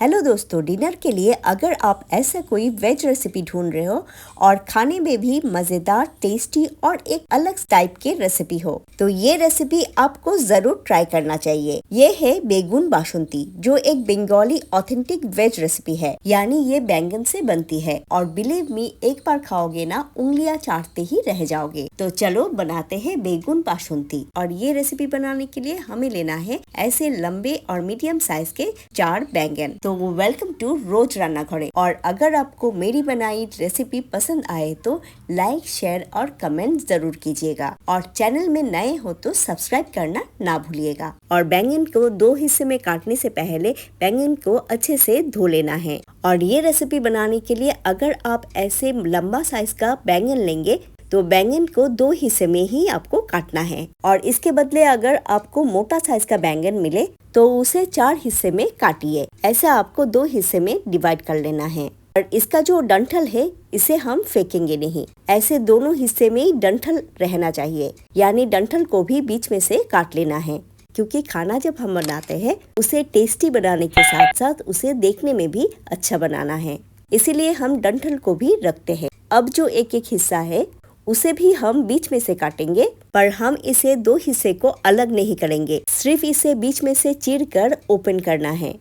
Hello दोस्तों, dinner के लिए अगर आप ऐसा कोई वेज रेसिपी ढूंढ रहे हो और खाने में भी मज़ेदार, टेस्टी और एक अलग टाइप की रेसिपी हो तो ये रेसिपी आपको जरूर ट्राई करना चाहिए। ये है बेगुन बासुंदी, जो एक बंगाली ऑथेंटिक वेज रेसिपी है। यानी ये बैंगन से बनती है और बिलीव मी, एक बार खाओगे ना उंगलियां चाटते ही रह जाओगे। तो चलो बनाते हैं बेगुन बासुंदी। और ये रेसिपी बनाने के लिए हमें लेना है ऐसे लंबे और मीडियम साइज के 4 बैंगन। तो वेलकम टू रोज रान्ना घरे। और अगर आपको मेरी बनाई रेसिपी पसंद आए तो लाइक, शेयर और कमेंट जरूर कीजिएगा। और चैनल में नए हो तो सब्सक्राइब करना ना भूलिएगा। और बैंगन को 2 हिस्से में काटने से पहले बैंगन को अच्छे से धो लेना है। और ये रेसिपी बनाने के लिए अगर आप ऐसे लंबा साइज का बैंगन लेंगे तो बैंगन को 2 हिस्से में ही आपको काटना है। और इसके बदले अगर आपको मोटा साइज का बैंगन मिले तो उसे 4 हिस्से में काटिए। ऐसे आपको 2 हिस्से में डिवाइड कर लेना है। और इसका जो डंठल है इसे हम फेंकेंगे नहीं, ऐसे दोनों हिस्से में ही डंठल रहना चाहिए। यानी डंठल को भी बीच में से काट लेना है, क्योंकि खाना जब हम बनाते हैं उसे टेस्टी बनाने के साथ साथ उसे देखने में भी अच्छा बनाना है, इसीलिए हम डंठल को भी रखते हैं। अब जो एक एक हिस्सा है उसे भी हम बीच में से काटेंगे, पर हम इसे 2 हिस्से को अलग नहीं करेंगे, सिर्फ इसे बीच में से चीर कर ओपन करना है।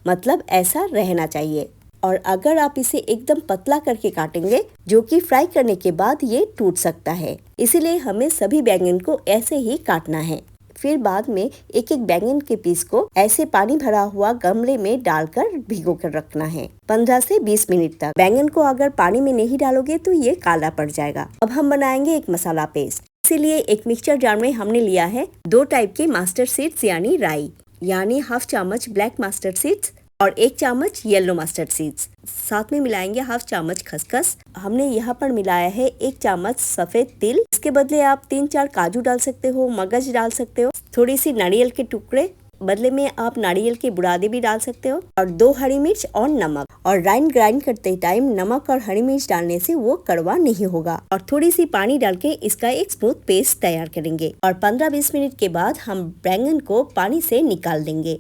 मतलब ऐसा रहना चाहिए। और अगर आप इसे एकदम पतला करके काटेंगे, जो कि फ्राई करने के बाद ये टूट सकता है, इसीलिए हमें सभी बैंगन को ऐसे ही काटना है। फिर बाद में एक एक बैंगन के पीस को ऐसे पानी भरा हुआ गमले में डालकर भिगो कर रखना है 15 से 20 मिनट तक। बैंगन को अगर पानी में नहीं डालोगे तो ये काला पड़ जाएगा। अब हम बनाएंगे एक मसाला पेस्ट। इसीलिए एक मिक्सचर जार में हमने लिया है 2 टाइप के मस्टर्ड सीड्स यानी राई, यानी ½ चम्मच ब्लैक मस्टर्ड सीड्स और 1 चम्मच येलो मस्टर्ड सीड्स। साथ में मिलाएंगे ½ चम्मच खसखस। हमने यहाँ पर मिलाया है 1 चम्मच सफेद तिल। इसके बदले आप 3-4 काजू डाल सकते हो, मगज डाल सकते हो, थोड़ी सी नारियल के टुकड़े, बदले में आप नारियल के बुरादे भी डाल सकते हो, और 2 हरी मिर्च और नमक। और ग्राइंड करते टाइम नमक और हरी मिर्च डालने से वो कड़वा नहीं होगा। और थोड़ी सी पानी डाल के इसका एक स्मूथ पेस्ट तैयार करेंगे। और 15-20 मिनट के बाद हम बैंगन को पानी से निकाल देंगे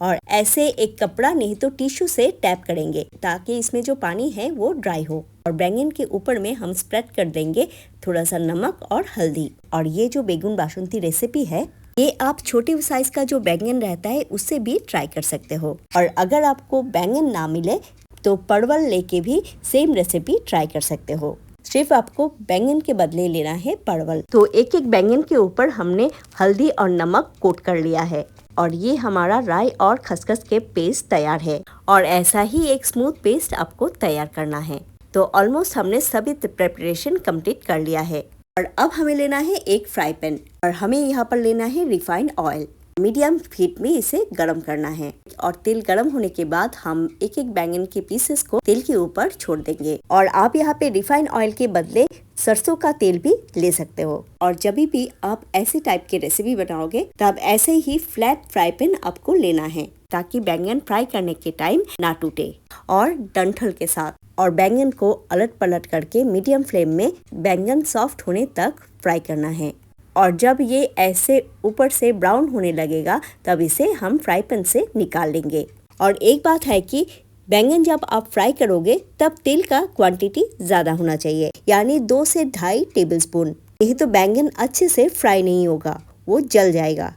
और ऐसे एक कपड़ा नहीं तो टिश्यू से टैप करेंगे ताकि इसमें जो पानी है वो ड्राई हो। और बैंगन के ऊपर में हम स्प्रेड कर देंगे थोड़ा सा नमक और हल्दी। और ये जो बेगुन बासुंदी रेसिपी है, ये आप छोटे साइज का जो बैंगन रहता है उससे भी ट्राई कर सकते हो। और अगर आपको बैंगन ना मिले तो परवल लेके भी सेम रेसिपी ट्राई कर सकते हो। सिर्फ आपको बैंगन के बदले लेना है परवल। तो एक एक बैंगन के ऊपर हमने हल्दी और नमक कोट कर लिया है। और ये हमारा राई और खसखस के पेस्ट तैयार है। और ऐसा ही एक स्मूथ पेस्ट आपको तैयार करना है। तो ऑलमोस्ट हमने सभी प्रिपरेशन कंप्लीट कर लिया है। और अब हमें लेना है एक फ्राई पैन और हमें यहाँ पर लेना है रिफाइंड ऑयल। मीडियम हीट में इसे गरम करना है। और तेल गरम होने के बाद हम एक एक बैंगन के पीसेस को तेल के ऊपर छोड़ देंगे। और आप यहाँ पे रिफाइंड ऑयल के बदले सरसों का तेल भी ले सकते हो। और जब भी आप ऐसे टाइप की रेसिपी बनाओगे तब ऐसे ही फ्लैट फ्राई पैन आपको लेना है, ताकि बैंगन फ्राई करने के टाइम ना टूटे। और डंठल के साथ और बैंगन को अलट पलट करके मीडियम फ्लेम में बैंगन सॉफ्ट होने तक फ्राई करना है। और जब ये ऐसे ऊपर से ब्राउन होने लगेगा तब इसे हम फ्राई पैन से निकाल लेंगे। और एक बात है कि बैंगन जब आप फ्राई करोगे तब तेल का क्वांटिटी ज्यादा होना चाहिए, यानी 2 से 2.5 टेबलस्पून। नहीं तो बैंगन अच्छे से फ्राई नहीं होगा, वो जल जाएगा।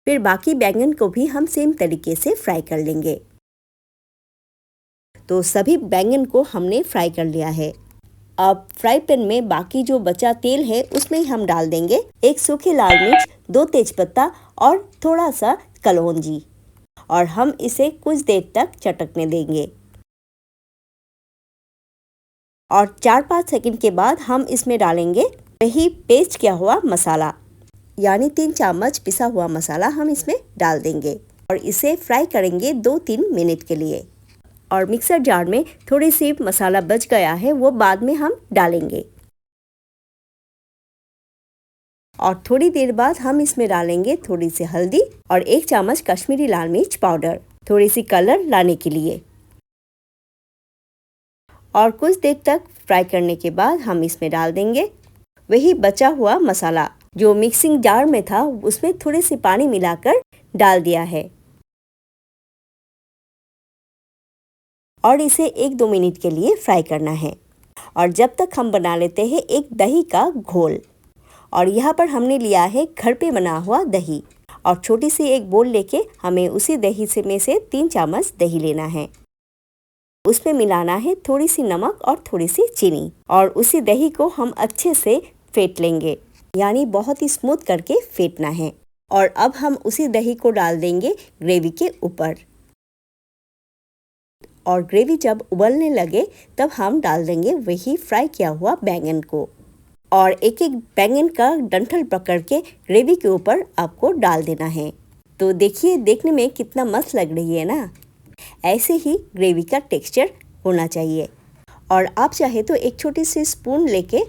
फिर बाकी बैंगन को भी हम सेम तरीके से फ्राई कर लेंगे। तो सभी बैंगन को हमने फ्राई कर लिया है। अब फ्राई पैन में बाकी जो बचा तेल है उसमें हम डाल देंगे 1 सूखी लाल मिर्च, 2 तेजपत्ता और थोड़ा सा कलौंजी। और हम इसे कुछ देर तक चटकने देंगे। और 4-5 सेकंड के बाद हम इसमें डालेंगे वही पेस्ट किया हुआ मसाला, यानी 3 चम्मच पिसा हुआ मसाला हम इसमें डाल देंगे। और इसे फ्राई करेंगे 2-3 मिनट के लिए। और मिक्सर जार में थोड़ी सी मसाला बच गया है, वो बाद में हम डालेंगे। और थोड़ी देर बाद हम इसमें डालेंगे थोड़ी सी हल्दी और 1 चम्मच कश्मीरी लाल मिर्च पाउडर, थोड़ी सी कलर लाने के लिए। और कुछ देर तक फ्राई करने के बाद हम इसमें डाल देंगे वही बचा हुआ मसाला जो मिक्सिंग जार में था, उसमें थोड़ी सी पानी मिलाकर डाल दिया है। और इसे 1-2 मिनट के लिए फ्राई करना है। और जब तक हम बना लेते हैं एक दही का घोल। और यहाँ पर हमने लिया है घर पे बना हुआ दही और छोटी सी एक बोल लेके हमें उसी दही में से 3 चम्मच दही लेना है। उसमें मिलाना है थोड़ी सी नमक और थोड़ी सी चीनी और उसी दही को हम अच्छे से फेंट लेंगे, यानी बहुत ही स्मूथ करके फेंटना है। और अब हम उसी दही को डाल देंगे ग्रेवी के ऊपर और ग्रेवी जब उबलने लगे तब हम डाल देंगे वही फ्राई किया हुआ बैंगन को और एक एक बैंगन का डंठल पकड़ के ग्रेवी के ऊपर आपको डाल देना है। तो देखिए देखने में कितना मस्त लग रही है ना। ऐसे ही ग्रेवी का टेक्सचर होना चाहिए। और आप चाहे तो एक छोटी सी स्पून लेके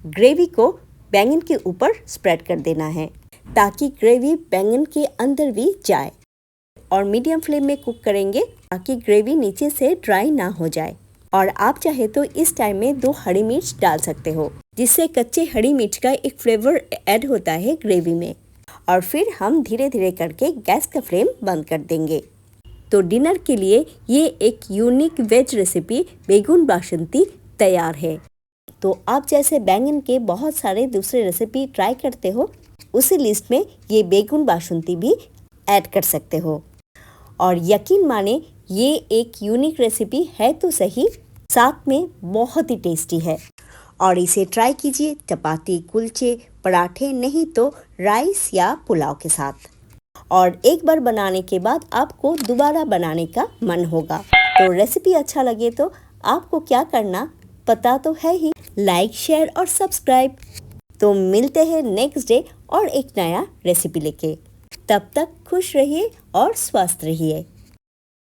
ग्रेवी को बैंगन के ऊपर स्प्रेड कर देना है ताकि ग्रेवी बैंगन के अंदर भी जाए। और मीडियम फ्लेम में कुक करेंगे ताकि ग्रेवी नीचे से ड्राई ना हो जाए। और आप चाहे तो इस टाइम में 2 हरी मिर्च डाल सकते हो, जिससे कच्चे हरी मिर्च का एक फ्लेवर ऐड होता है ग्रेवी में। और फिर हम धीरे धीरे करके गैस का फ्लेम बंद कर देंगे। तो डिनर के लिए ये एक यूनिक वेज रेसिपी बैगन बासंती तैयार है। तो आप जैसे बैंगन के बहुत सारे दूसरे रेसिपी ट्राई करते हो, उसी लिस्ट में ये बैगन बासंती भी ऐड कर सकते हो। और यकीन माने ये एक यूनिक रेसिपी है तो सही, साथ में बहुत ही टेस्टी है। और इसे ट्राई कीजिए चपाती, कुलचे, पराठे, नहीं तो राइस या पुलाव के साथ। और एक बार बनाने के बाद आपको दोबारा बनाने का मन होगा। तो रेसिपी अच्छा लगे तो आपको क्या करना पता तो है ही, लाइक, शेयर और सब्सक्राइब। तो मिलते हैं नेक्स्ट डे और एक नया रेसिपी लेके। तब तक खुश रहिए और स्वस्थ रहिए।